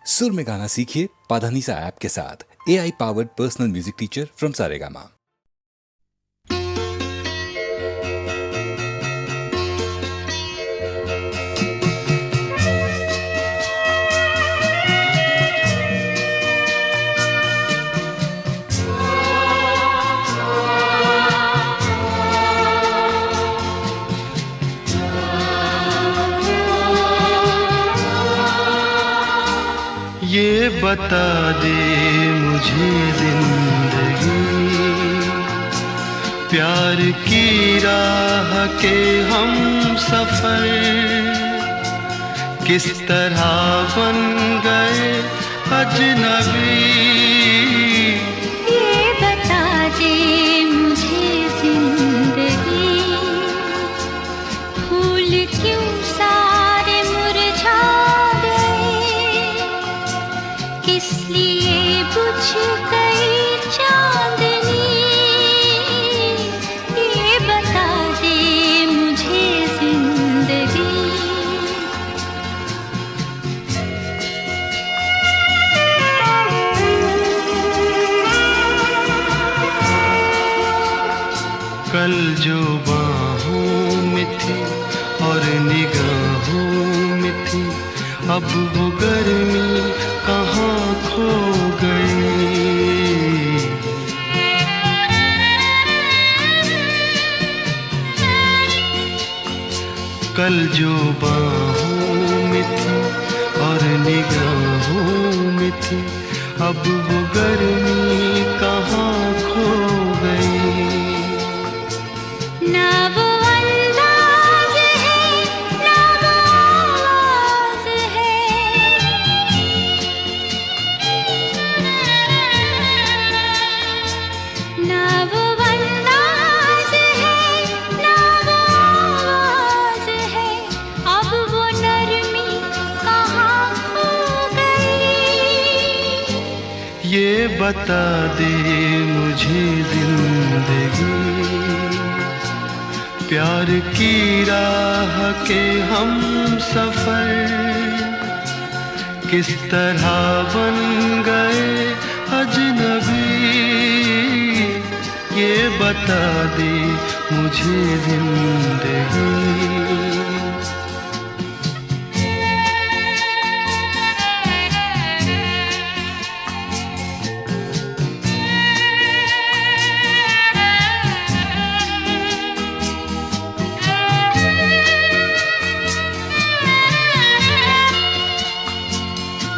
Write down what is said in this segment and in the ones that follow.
सुर में गाना सीखिए पाधानीसा ऐप के साथ। AI powered personal music teacher from Saregama. ये बता दे मुझे जिंदगी, प्यार की राह के हम सफर किस तरह बन गए अजनबी। ये बता दे मुझे जिंदगी, फूल क्यों सारे मुरझा गए, किस लिए बुझ गई चांदनी। ये बता दे मुझे जिंदगी। कल जो बाहों में थी और निगाहों में थी, अब वो गर्मी कहाँ खो गई। कल जो बाहों में थी और निगाहों में थी, अब वो गर्मी कहाँ खो गई। ना वो अंदाज है, ना वो आवाज है, ना वो अंदाज है, ना वो आवाज है, अब वो नरमी कहाँ खो गई। ये बता दे मुझे जिंदगी, प्यार की राह के हम सफर किस तरह बन गए अजनबी। ये बता दे मुझे जिंदगी।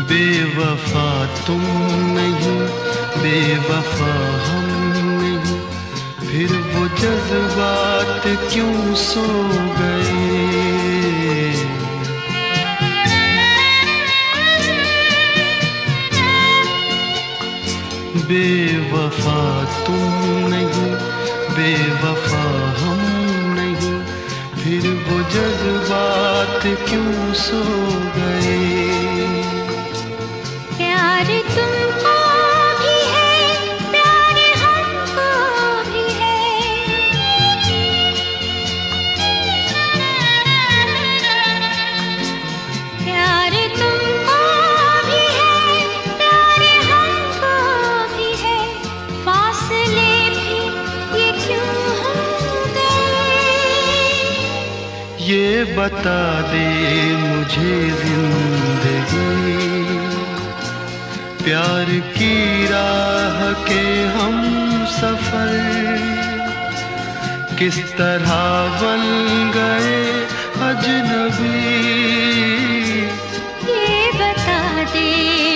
बेवफा तुम नहीं, बेवफा हम नहीं, फिर वो जज्बात क्यों सो गए। बेवफा तुम नहीं, बेवफा हम नहीं, फिर वो जज्बात क्यों सो गए। प्यार तुमको भी है, प्यार हमको भी है, प्यार तुमको भी है, प्यार हमको भी है, फासले भी ये क्यों हो गए। ये बता दे मुझे जिंदगी, प्यार की राह के हम सफर किस तरह बन गए अजनबी। ये बता दे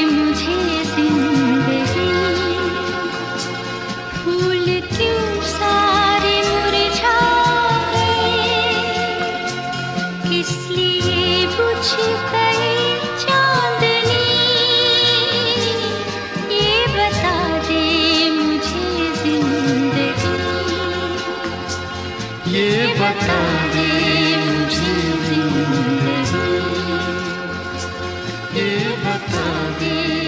मुझे जिंदगी, फूल क्यों सारे मुरझा गए, किस लिए बुझ गई चांदनी। ये बता दे मुझे जिंदगी, ये बता दे मुझे जिंदगी, ये बता दे।